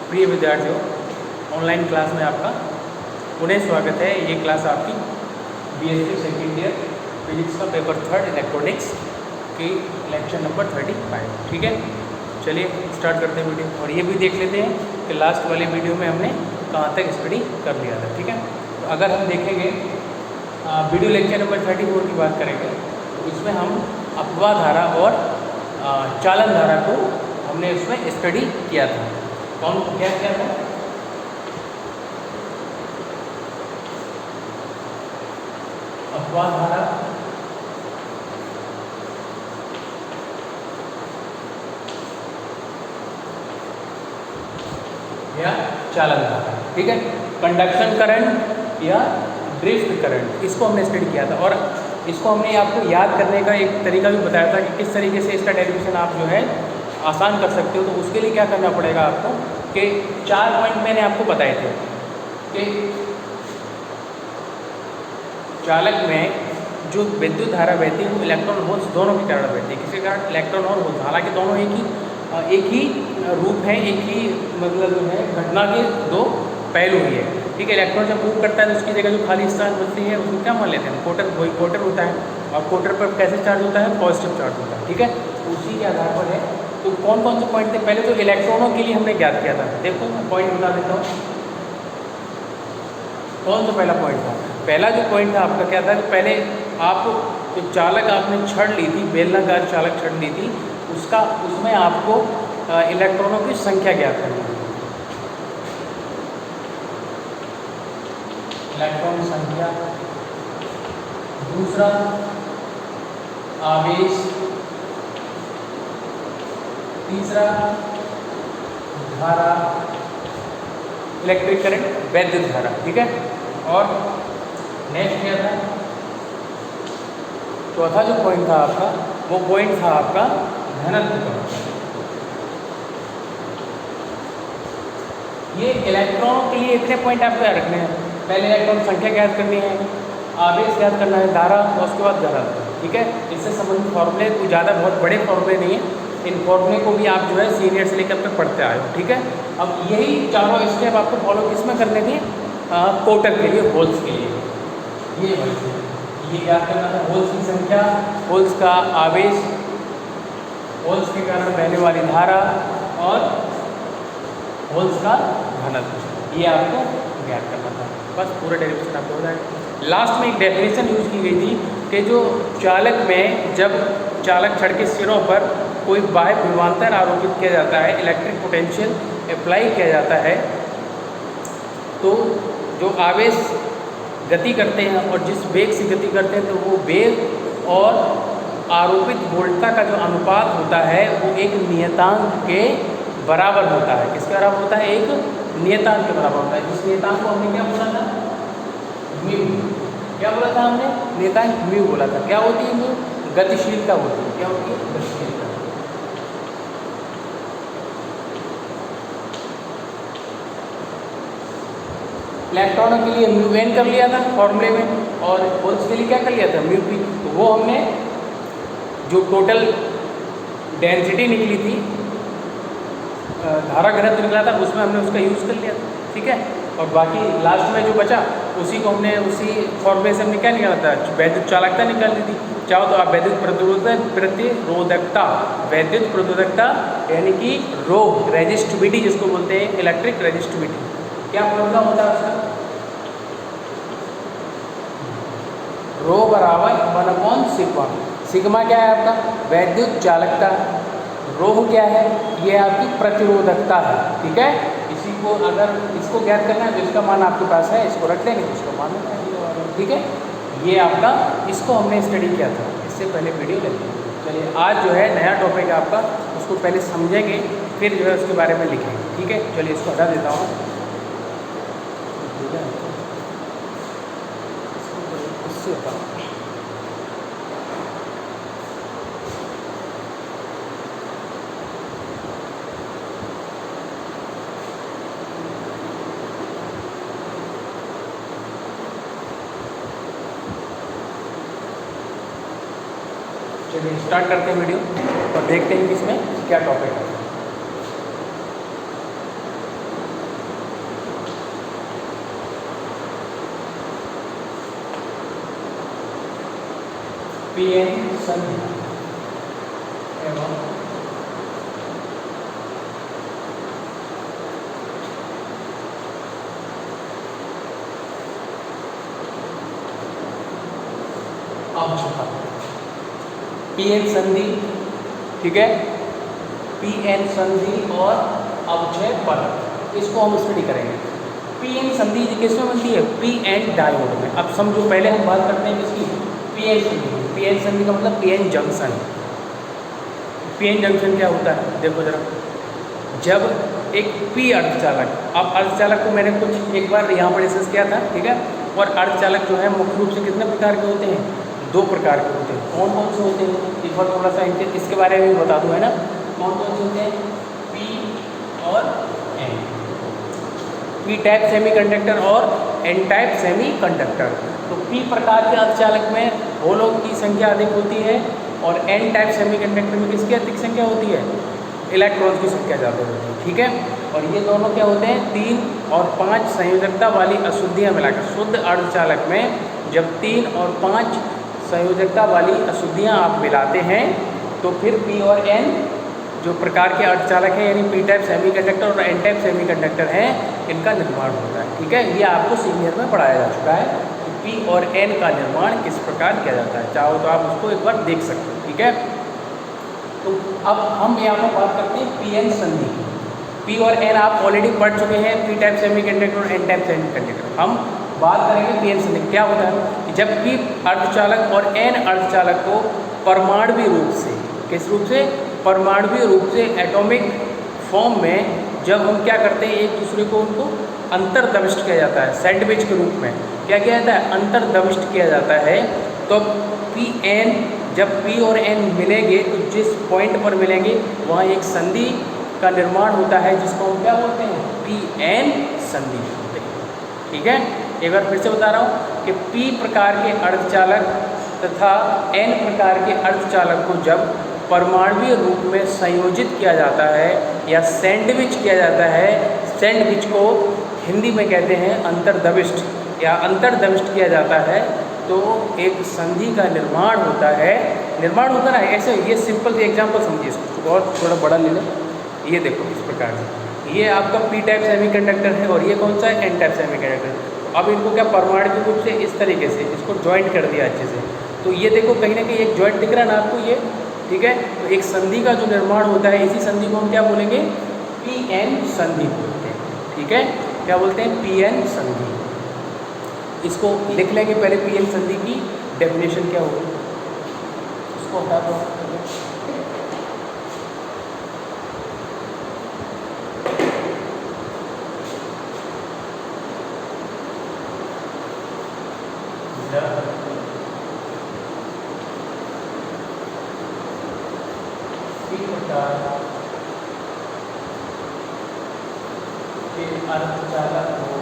प्रिय विद्यार्थियों, online class में आपका पुनः स्वागत है। ये क्लास आपकी बीएससी सेकेंड ईयर फिजिक्स का पेपर 3 इलेक्ट्रॉनिक्स की लेक्चर नंबर 35। ठीक है, चलिए स्टार्ट करते हैं वीडियो। और ये भी देख लेते हैं कि लास्ट वाली वीडियो में हमने कहाँ तक स्टडी कर लिया था। ठीक है, तो अगर हम देखेंगे वीडियो लेक्चर नंबर 34 की बात करेंगे तो इसमें हम अपवाह धारा और चालन धारा को हमने उसमें स्टडी किया था। कौन क्या किया था? अपवाह धारा या चालन धारा। ठीक है, कंडक्शन करंट या ड्रिफ्ट करंट, इसको हमने स्टडी किया था। और इसको हमने आपको याद करने का एक तरीका भी बताया था कि किस तरीके से इसका डेरिवेशन आप जो है आसान कर सकते हो। तो उसके लिए क्या करना पड़ेगा आपको कि 4 पॉइंट मैंने आपको बताए थे कि चालक में जो विद्युत धारा बहती है वो इलेक्ट्रॉन होल्स दोनों के कारण बहती है। किसी कारण इलेक्ट्रॉन और होल्स, हालांकि दोनों एक ही रूप है, एक ही मतलब जो है घटना के दो पहलू ही है। ठीक है, इलेक्ट्रॉन जब मूव करता है तो उसकी जगह जो खाली स्थान बचती है उसको क्या मान लेते हैं? कोटर। वही कोटर होता है। और कोटर पर कैसे चार्ज होता है? पॉजिटिव चार्ज होता है। ठीक है, तो उसी के आधार पर है। तो कौन कौन से पॉइंट थे? पहले तो इलेक्ट्रॉनों के लिए हमने ज्ञात किया था। देखो मैं पॉइंट बता देता हूँ। कौन सा पहला पॉइंट था? पहला जो पॉइंट था आपका क्या था कि पहले आप जो चालक आपने छड़ ली थी, बेलनाकार चालक छड़ ली थी, उसमें आपको इलेक्ट्रॉनों की संख्या ज्ञात करनी है। इलेक्ट्रॉन संख्या। दूसरा आवेश। तीसरा धारा, इलेक्ट्रिक करंट, वैद्युत धारा। ठीक है, और नेक्स्ट क्या था? चौथा जो पॉइंट था आपका, वो पॉइंट था आपका घनत्व का। ये इलेक्ट्रॉन के लिए इतने पॉइंट आपको याद रखने हैं। पहले इलेक्ट्रॉन संख्या ज्ञात करनी है, आवेश ज्ञात करना है, धारा, और उसके बाद घनत्व। ठीक है, इससे संबंधित फॉर्मूले कोई ज़्यादा बहुत बड़े फॉर्मूले नहीं है। इन फॉर्मूले को भी आप जो है सीनियर से लेकर तक पढ़ते आए हो। ठीक है, अब यही चारों स्टेप आपको फॉलो किस में करने थे? कोटर के लिए, होल्स के लिए। ये क्या करना था? होल्स की संख्या, होल्स का आवेश, होल्स के कारण बहने वाली धारा और होल्स का घनत्व, ये आपको ज्ञात करना था। बस पूरा डेरिवेशन आपको हो जाएगा। लास्ट में एक डेफिनेशन यूज की गई थी कि जो चालक में जब चालक छड़ के सिरों पर कोई बाह्य विभवांतर आरोपित किया जाता है, इलेक्ट्रिक पोटेंशियल अप्लाई किया जाता है, तो जो आवेश गति करते हैं और जिस वेग से गति करते हैं, तो वो वेग और आरोपित वोल्टता का जो अनुपात होता है वो एक नियतांक के बराबर होता है। किसके बराबर होता है? एक नियतांक के बराबर होता है। जिस नियतांक को हमने क्या बोला था? म्यू। क्या बोला था हमने? नियतांक म्यू बोला था। क्या होती है म्यू? गतिशीलता होती है। क्या होती है? गतिशीलता। इलेक्ट्रॉनों के लिए म्यू एन कर लिया था फॉर्मूले में, और होल्स के लिए क्या कर लिया था? Mu P. तो वो हमने जो टोटल डेंसिटी निकली थी, धारा घनत्व निकला था, उसमें हमने उसका यूज़ कर लिया था। ठीक है, और बाकी लास्ट में जो बचा उसी को हमने उसी फॉर्मूले से हमने क्या निकाला था? वैद्युत चालकता निकाल दी थी। चाहो तो आप वैद्युत प्रतिरोधकता, वैद्युत प्रतिरोधकता यानी कि रो, रेजिस्टिविटी जिसको बोलते हैं, इलेक्ट्रिक रेजिस्टिविटी, क्या फॉर्मूला होता है उसका? रो बराबर 1/सिग्मा। सिग्मा क्या है आपका? वैद्युत चालकता। रो क्या है? ये आपकी प्रतिरोधकता है। ठीक है, इसी को अगर इसको ज्ञात करना है तो इसका मान आपके पास है, इसको रख लेंगे तो इसका मान है। ठीक है, ये आपका, इसको हमने स्टडी किया था, इससे पहले वीडियो लगी। चलिए आज जो है नया टॉपिक है आपका, उसको पहले समझेंगे फिर जो है उसके बारे में लिखेंगे। ठीक है, चलिए इसको हटा देता हूँ। इससे होता चलिए स्टार्ट करते हैं वीडियो और देखते हैं कि इसमें क्या टॉपिक है। पी एन संधि एवं अवक्षेपण। पी एन संधि, ठीक है, पी एन संधि और अवक्षेपण, इसको हम स्टडी करेंगे। पी एन संधि किसमें बनती है? पी एन डायोड में। अब समझो, पहले हम बात करते हैं किसकी? पी एन संधि। पी एन संधि का मतलब P N junction. P N junction क्या होता है? देखो जरा, जब एक पी अर्धचालक, अब अर्धचालक को मैंने कुछ एक बार यहाँ पर डिस्कस किया था, ठीक है, और अर्धचालक जो है मुख्य रूप से कितने प्रकार के होते हैं? 2 प्रकार के होते हैं। कौन कौन से होते हैं? एक बार थोड़ा सा इसके बारे में भी बता दूँ, है ना। कौन कौन से होते हैं? पी और एन। पी टाइप सेमीकंडक्टर और एन टाइप सेमीकंडक्टर। तो पी प्रकार के अर्धचालक में होलों की संख्या अधिक होती है और एन टाइप सेमीकंडक्टर में किसकी अधिक संख्या होती है? इलेक्ट्रॉन्स की संख्या ज़्यादा होती है, ठीक है। और ये दोनों क्या होते हैं? 3 और 5 संयोजकता वाली अशुद्धियाँ मिलाकर। शुद्ध अर्धचालक में जब 3 और 5 संयोजकता वाली अशुद्धियाँ आप मिलाते हैं तो फिर पी और एन जो प्रकार के अर्धचालक हैं, यानी पी टाइप सेमीकंडक्टर और एन टाइप सेमीकंडक्टर हैं, इनका निर्माण होता है, ठीक है। ये आपको सीनियर में पढ़ाया जा चुका है कि पी और एन का निर्माण किस प्रकार किया जाता है। चाहो तो आप उसको एक बार देख सकते हो, ठीक है। तो अब हम यहाँ पर बात करते हैं पी एन संधि की। पी और एन आप ऑलरेडी पढ़ चुके हैं, पी टाइप सेमीकंडक्टर और एन टाइप सेमीकंडक्टर। हम बात करेंगे पी एन संधि। क्या होता है कि जब पी अर्धचालक और एन अर्धचालक को परमाणुवीय रूप से, किस रूप से? परमाणुवीय रूप से, एटॉमिक फॉर्म में जब हम क्या करते हैं, एक दूसरे को उनको अंतर्दविष्ट किया जाता है, सैंडविच के रूप में क्या किया जाता है? अंतर्दविष्ट किया जाता है। तो पी एन, जब पी और एन मिलेंगे तो जिस पॉइंट पर मिलेंगे वहाँ एक संधि का निर्माण होता है, जिसको हम क्या बोलते हैं? पी एन संधि बोलते हैं, ठीक है। एक बार फिर से बता रहा हूँ कि पी प्रकार के अर्धचालक तथा एन प्रकार के अर्धचालक को जब परमाणुवीय रूप में संयोजित किया जाता है या सैंडविच किया जाता है, सैंडविच को हिंदी में कहते हैं अंतर्दविष्ट या अंतर्दविष्ट किया जाता है, तो एक संधि का निर्माण होता है। निर्माण होता है ऐसे, ये सिंपल सी एग्जाम्पल समझिए इसको, और थोड़ा बड़ा ले लें। ये देखो इस प्रकार से, ये आपका पी टाइप सेमीकंडक्टर है और ये कौन सा है? N type semiconductor. अब इनको क्या परमाणुवीय रूप से इस तरीके से इसको ज्वाइंट कर दिया अच्छे से, तो ये देखो कहीं ना कहीं एक ज्वाइंट दिख रहा है ना आपको, ये, ठीक है। तो एक संधि का जो निर्माण होता है, इसी संधि को हम क्या बोलेंगे? पी एन संधि बोलते हैं, ठीक है। क्या बोलते हैं? पी एन संधि। इसको लिख लेंगे पहले, पी एन संधि की डेफिनेशन क्या होगी, उसको हटा दो। अर्धचालक हो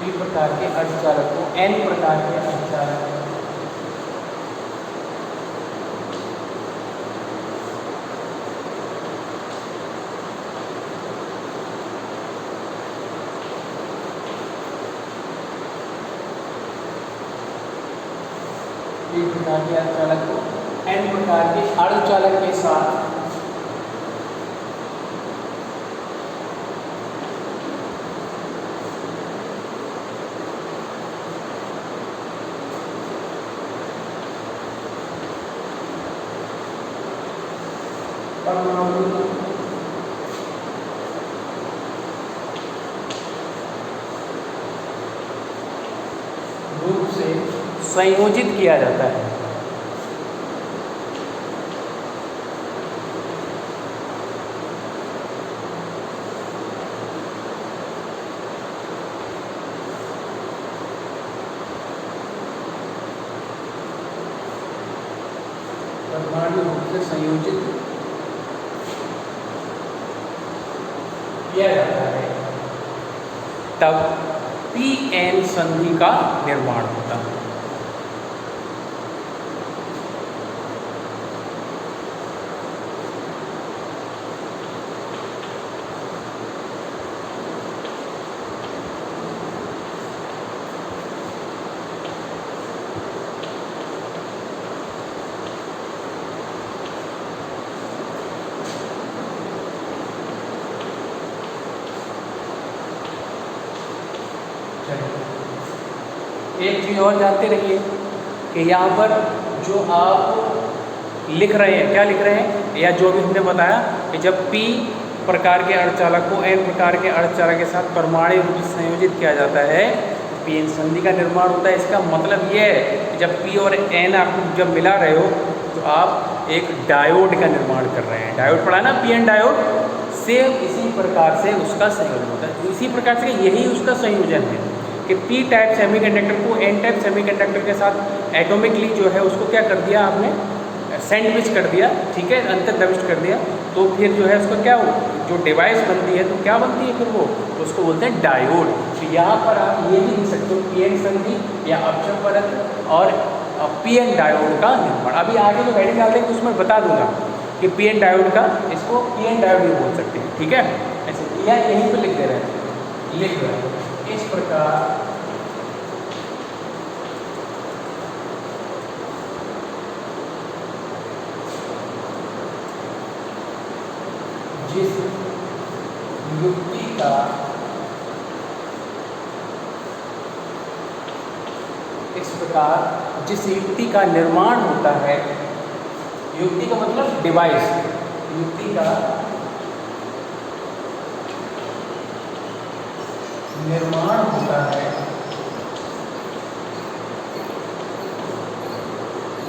पी प्रकार के अर्धचालक को एन प्रकार के अर्धचालक पी प्रकार के अर्धचालक को एन प्रकार के अर्धचालक के साथ परमाणु रूप से संयोजित किया जाता है। परमाणु रूप से संयोजित किया जाता है, तब पी एन संधि का निर्माण होता है। एक चीज़ और जानते रहिए कि यहाँ पर जो आप लिख रहे हैं, क्या लिख रहे हैं, या जो भी हमने बताया कि जब P प्रकार के अर्धचालक को N प्रकार के अर्धचालक के साथ परमाणु रूप से संयोजित किया जाता है, PN संधि का निर्माण होता है। इसका मतलब ये है कि जब P और N आप जब मिला रहे हो तो आप एक डायोड का निर्माण कर रहे हैं। डायोड पढ़ा ना, PN डायोड, सेम इसी प्रकार से उसका संयोजन होता है। इसी प्रकार से यही उसका संयोजन है कि P टाइप सेमीकंडक्टर को N टाइप सेमीकंडक्टर के साथ एटॉमिकली जो है उसको क्या कर दिया आपने, सैंडविच कर दिया, ठीक है, अंतर्दविष्ट कर दिया, तो फिर जो है उसका क्या हो, जो डिवाइस बनती है तो क्या बनती है फिर वो, उसको बोलते हैं डायोड। तो यहाँ पर आप ये भी लिख सकते हो PN संधि या अपक्षय परत और PN डायोड का निर्माण। अभी आगे जो हेडिंग डालते हैं उसमें बता दूंगा कि PN डायोड का, इसको PN डायोड भी बोल सकते हैं, ठीक है। ऐसे यह यहीं पर लिख दे रहे हैं, लिख रहे हैं इस प्रकार जिस युक्ति का इस प्रकार जिस युक्ति का निर्माण होता है, युक्ति का मतलब डिवाइस, युक्ति का निर्माण होता है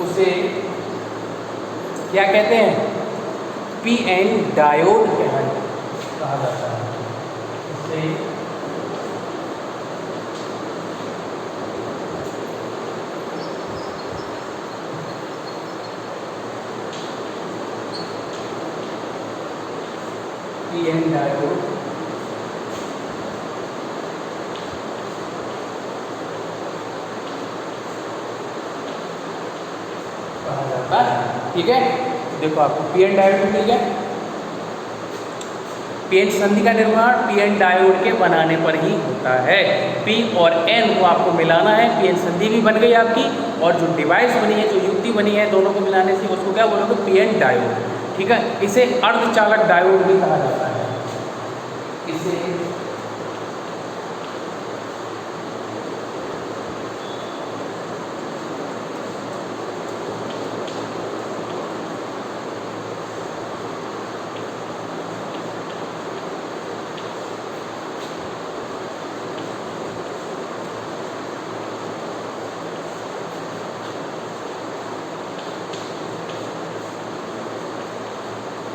उसे क्या कहते हैं, PN डायोड कहा जाता है। इसे PN डायोड कहा जाता है, ठीक है। देखो आपको PN डायोड मिल गया। PN संधि का निर्माण PN डायोड के बनाने पर ही होता है। P और N को आपको मिलाना है, PN संधि भी बन गई आपकी, और जो डिवाइस बनी है, जो युक्ति बनी है, दोनों को मिलाने से उसको क्या बोलोगे, PN डायोड, ठीक है। इसे अर्धचालक डायोड भी कहा जाता है।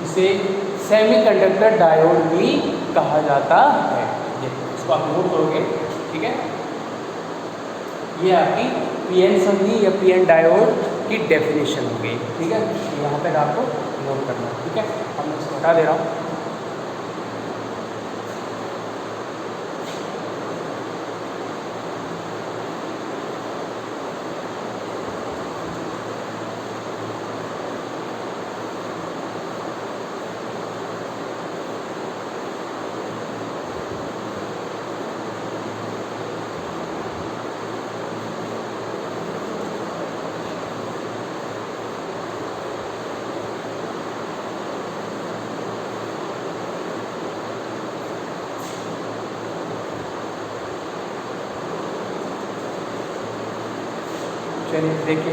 इसे सेमीकंडक्टर डायोड भी कहा जाता है। इसको आप नोट करोगे, ठीक है। ये आपकी PN संधि या PN डायोड की डेफिनेशन हो गई, ठीक है। यहाँ तक आपको नोट करना है, ठीक है। अब मैं इसको हटा दे रहा हूँ। चलिए देखिए,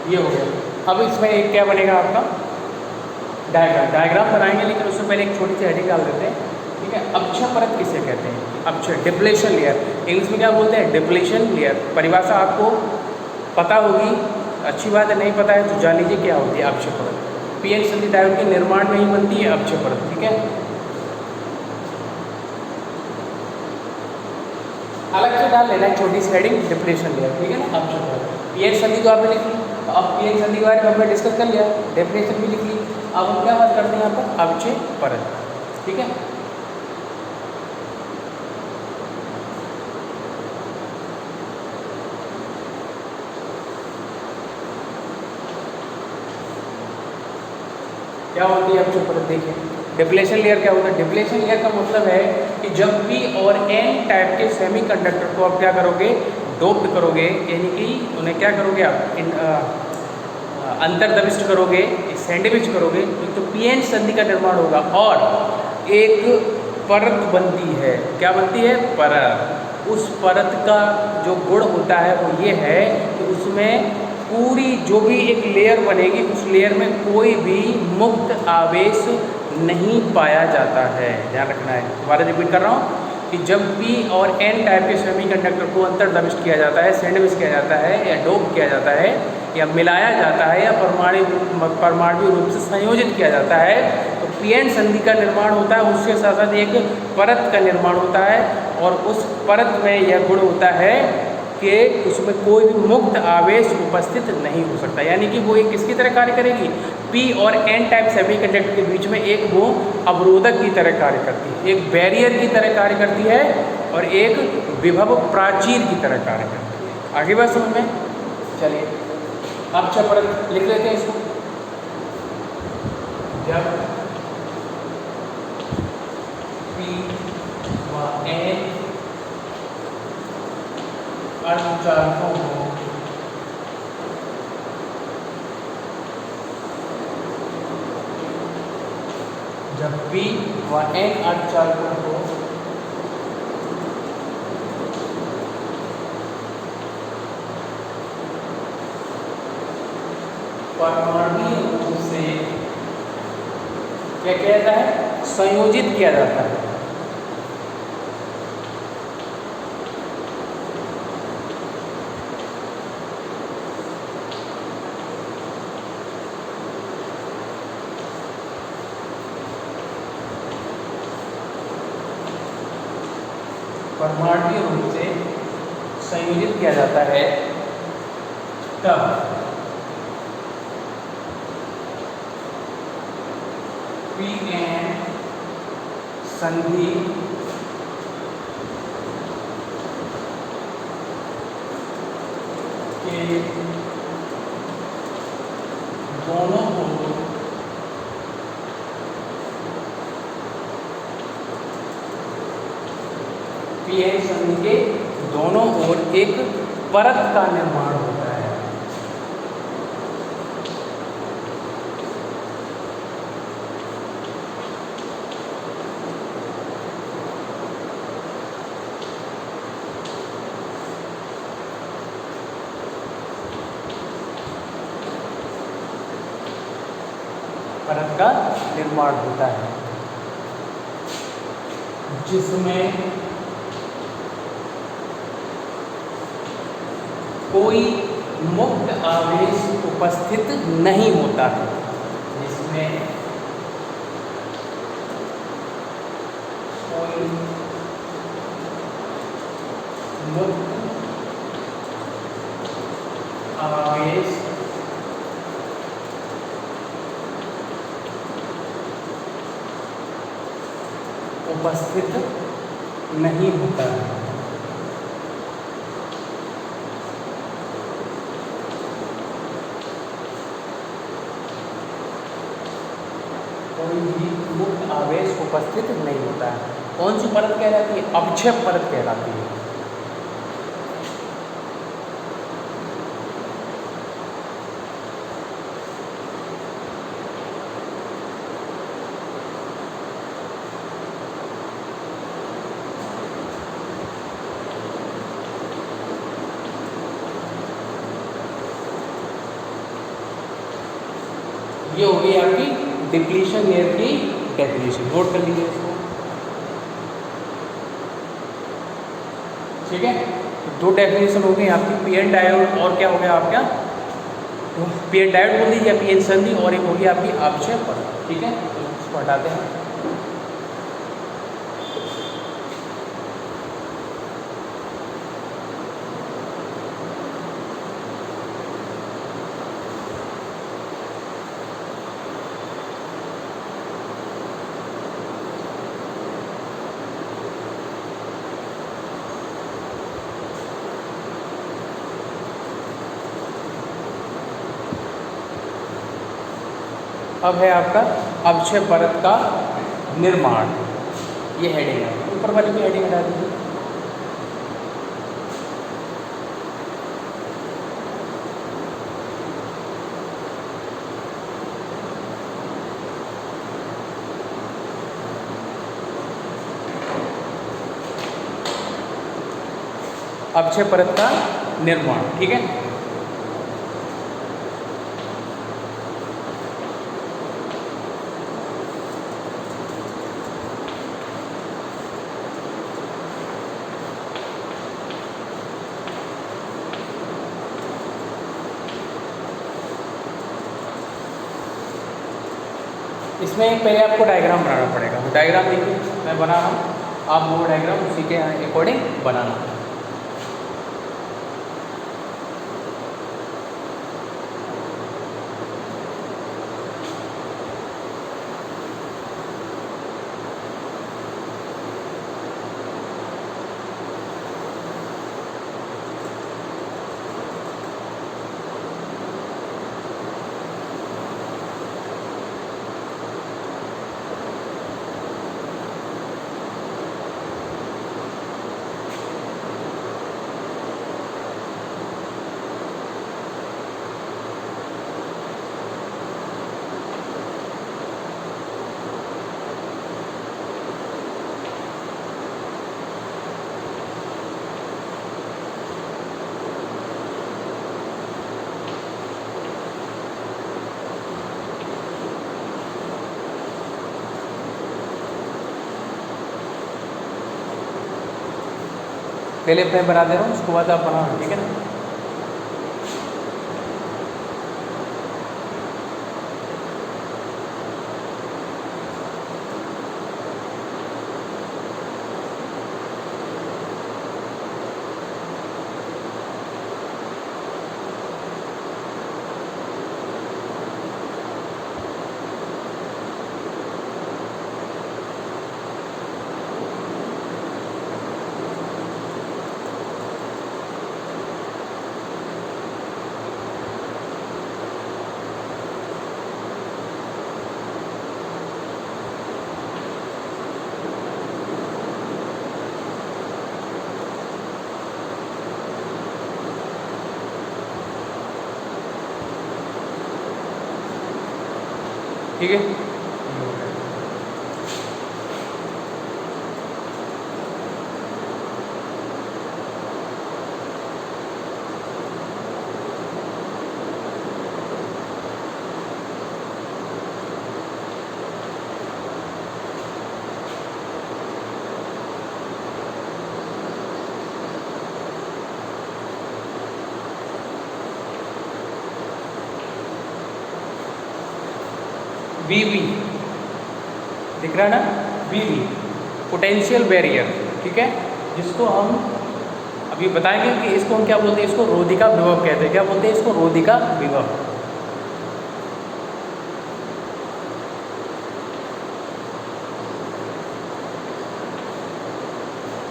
ये हो गया। अब इसमें एक क्या बनेगा आपका डायग्राम बनाएंगे, लेकिन उससे पहले एक छोटी सी हेडिंग डाल देते हैं, ठीक है। अपक्षय परत किसे कहते हैं, अपक्षय, डिप्लेशन लेयर, इंग्लिश में क्या बोलते हैं, डिप्लेशन लेयर। परिभाषा आपको पता होगी, अच्छी बात है, नहीं पता है तो जान लीजिए क्या होती है अपक्षय परत। PN संधि डायोड के निर्माण में ही बनती है अपक्षय परत, ठीक है। अलग से डाल लेना है छोटी सी हेडिंग, डिप्लेशन लेयर, ठीक है ना। अपक्षय परत, PN संधि तो आपने लिख ली, अब PN संधि के बारे में हमने डिस्कस कर लिया, डेफिनेशन भी लिख ली। अब हम क्या बात करते हैं यहाँ पर, अपक्षय परत, ठीक है। क्या होती है अपक्षय परत, देखिए। डिप्लेशन लेयर क्या होता है, डिप्लेशन लेयर का मतलब है कि जब P और N टाइप के सेमीकंडक्टर को आप क्या करोगे, डोप्ड करोगे, यानी कि उन्हें क्या करोगे आप अंतर्दविष्ट करोगे, सैंडविच करोगे, तो PN संधि का निर्माण होगा और एक परत बनती है। क्या बनती है, परत, उस परत का जो गुण होता है वो ये है कि उसमें पूरी जो भी एक लेयर बनेगी उस लेयर में कोई भी मुक्त आवेश नहीं पाया जाता है। ध्यान रखना है, दोबारा रिपीट कर रहा हूँ कि जब P और N टाइप के सेमीकंडक्टर को अंतर्दमिष्ट किया जाता है, सैंडविच किया जाता है या डोप किया जाता है या मिलाया जाता है या परमाणु रूप से संयोजित किया जाता है तो पीएन संधि का निर्माण होता है। उसके साथ साथ एक परत का निर्माण होता है और उस परत में यह गुण होता है कि उसमें कोई भी मुक्त आवेश उपस्थित नहीं हो सकता, यानी कि वो एक किसकी तरह कार्य करेगी, P और N टाइप सेमीकंडक्टर के बीच में एक वो अवरोधक की तरह कार्य करती है, एक बैरियर की तरह कार्य करती है और एक विभव प्राचीर की तरह कार्य करती है। आगे बात समझ में? चलिए अब परत लिख लेते हैं इसको। जब P व N अर्धचालकों को जब P व N अर्धचालकों को परमाणु रूप से क्या किया जाता है, संयोजित किया जाता है। परमाणु रूप से संयोजित किया जाता है तब Pn संधि के दोनों ओर Pn संधि के दोनों ओर एक परत का निर्माण होता है। परत का निर्माण होता है जिसमें कोई मुक्त आवेश उपस्थित नहीं होता है, जिसमें कोई मुक्त आवेश उपस्थित नहीं होता है। कोई भी मुक्त आवेश उपस्थित नहीं होता है। कौन सी परत कहलाती है? अवक्षेप परत कहलाती है। ये हो गई आपकी डिप्लीशन लेयर की डेफिनेशन, नोट कर लीजिए इसको। ठीक है, तो दो डेफिनेशन हो गई आपकी, पीएन डायोड और क्या हो गया आपका, पीएन डायोड बोल दीजिए, पीएन संधि, और एक होगी आपकी अवक्षेप परत। ठीक है, तो इसको हटाते हैं। अब है आपका अवक्षेप परत का निर्माण, ये हेडिंग है। ऊपर वाली की हेडिंग हटा दीजिए। अक्षय परत का निर्माण। ठीक है, इसमें पहले आपको डायग्राम बनाना पड़ेगा। डायग्राम देखिए मैं बना रहा हूँ, आप वो डायग्राम उसी के अकॉर्डिंग बनाना। पहले मैं बना दे रहा हूँ, उसके बाद आप बनाना। ठीक है ना, ठीक है। वीवी दिख रहा है ना, वीवी पोटेंशियल बैरियर। ठीक है, जिसको हम अभी बताएंगे कि इसको हम क्या बोलते हैं, इसको रोधिका विभव कहते हैं। क्या बोलते हैं इसको? रोधिका विभव।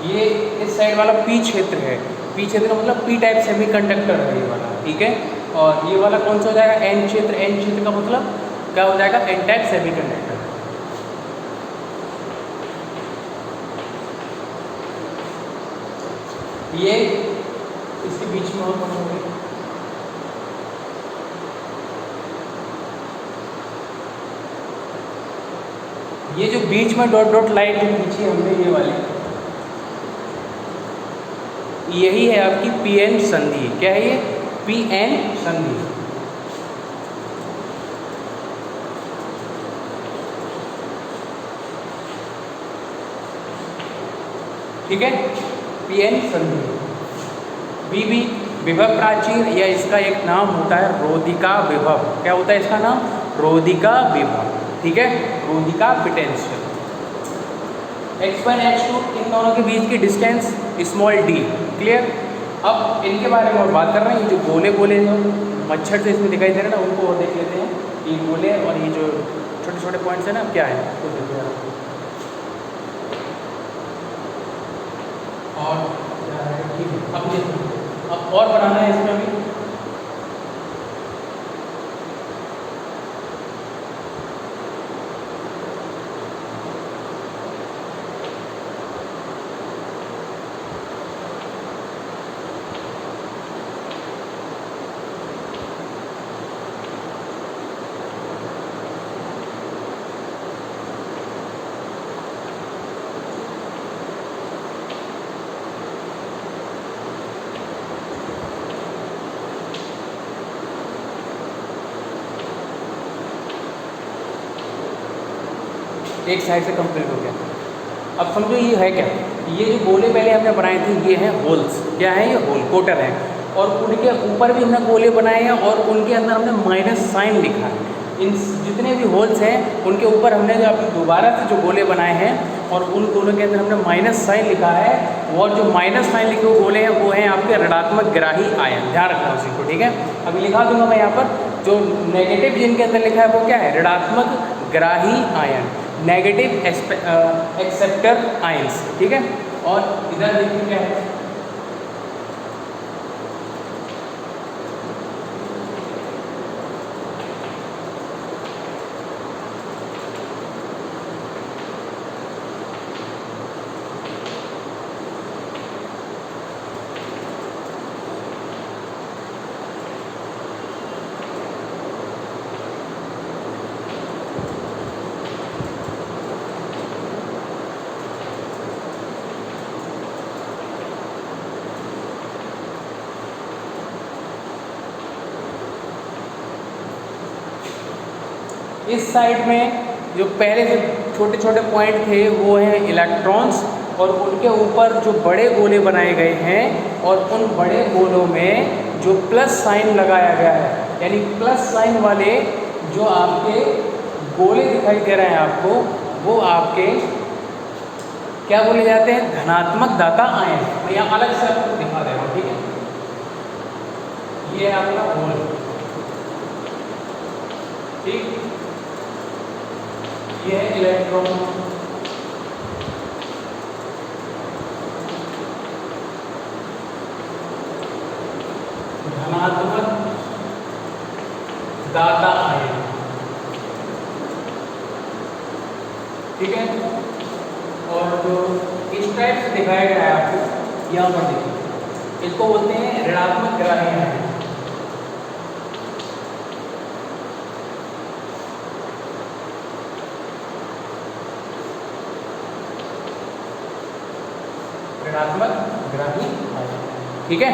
ये इस साइड वाला पी क्षेत्र है। पी क्षेत्र का मतलब पी टाइप सेमीकंडक्टर है ये वाला। ठीक है, और ये वाला कौन सा हो जाएगा? एन क्षेत्र। एन क्षेत्र का मतलब क्या हो जाएगा? N type semiconductor. ये इसके बीच में और कौन होंगे? ये जो बीच में डॉट डॉट लाइन खींची हमने ये वाली, यही है आपकी पी एन संधि। क्या है ये? पी एन संधि। ठीक है, पी एन संधि। बीबी विभव प्राचीर, या इसका एक नाम होता है रोधिका विभव। क्या होता है इसका नाम? रोधिका विभव। ठीक है, रोधिका पोटेंशियल। x1 x2 इन दोनों के बीच की डिस्टेंस स्मॉल d। क्लियर? अब इनके बारे में और बात कर रहे हैं। ये जो गोले गोले जो मच्छर से इसमें दिखाई दे रहे हैं ना, उनको और देख लेते हैं। ये गोले और ये जो छोटे छोटे पॉइंट्स हैं ना, क्या है तो देखते हैं। और ठीक है, अब देखो, अब और बनाना है इसमें भी। एक साइड से कंप्लीट हो गया। अब समझो ये है क्या, ये जो गोले पहले हमने बनाए थे ये हैं होल्स। क्या है ये? होल, कोटर है। और उनके ऊपर भी हमने गोले बनाए हैं और उनके अंदर हमने माइनस साइन लिखा है। इन जितने भी होल्स हैं उनके ऊपर हमने जो अभी दोबारा से जो गोले बनाए हैं और उन गोलों के अंदर हमने माइनस साइन लिखा है। और जो माइनस साइन लिखे हुए गोले हैं वो हैं आपके ऋणात्मक ग्राही आयन। ध्यान रखना उसी को, ठीक है। अभी लिखा दूंगा मैं यहाँ पर, जो नेगेटिव जिनके अंदर लिखा है वो क्या है? ऋणात्मक ग्राही आयन, नेगेटिव एक्सेप्टर आयंस, ठीक है। और इधर देखिए क्या है, इस साइड में जो पहले से छोटे छोटे पॉइंट थे वो हैं इलेक्ट्रॉन्स, और उनके ऊपर जो बड़े गोले बनाए गए हैं और उन बड़े गोलों में जो प्लस साइन लगाया गया है, यानी प्लस साइन वाले जो आपके गोले दिखाई दे रहे हैं आपको, वो आपके क्या बोले जाते हैं? धनात्मक दाता आयन। मैं यहाँ अलग से आपको दिखा दे रहा हूँ, ठीक है। ये है आपका होल, ठीक। ये है इलेक्ट्रॉन, धनात्मक दाता आयन, ठीक है। और जो इस टाइप से दिखाया गया है आपको यहाँ पर देखिए, इसको बोलते हैं ऋणात्मक ग्राही आयन। ऋणात्मक ग्राही आयन, ठीक है।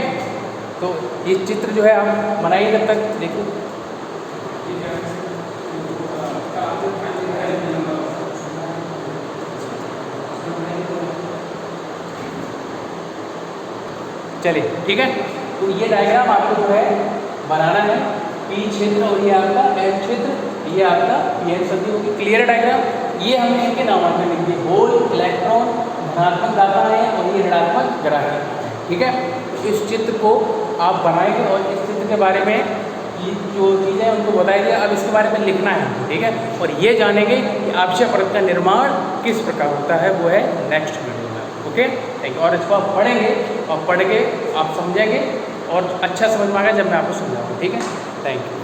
तो ये चित्र जो है आप बनाइए, जब तक देखो चलिए, ठीक है। तो ये डायग्राम आपको जो है बनाना है, पी क्षेत्र और ये आपका एन क्षेत्र, ये आपका पी एन सदी होगी। Clear diagram. ये हमने इनके नामांकन लिख दिए, होल, इलेक्ट्रॉन, धनात्मक दाता है और ये ऋणात्मक ग्राही, ठीक है। तो इस चित्र को आप बनाएंगे और इस चित्र के बारे में ये जो चीज़ें हैं उनको बताइए। अब इसके बारे में लिखना है, ठीक है। और ये जानेंगे कि आक्षेय परत का निर्माण किस प्रकार होता है, वो है नेक्स्ट वीडियो में, ओके। Thank you. और इसको आप पढ़ेंगे और पढ़ के आप समझेंगे और अच्छा समझ में आएगा जब मैं आपको समझाऊंगा, ठीक है। Thank you.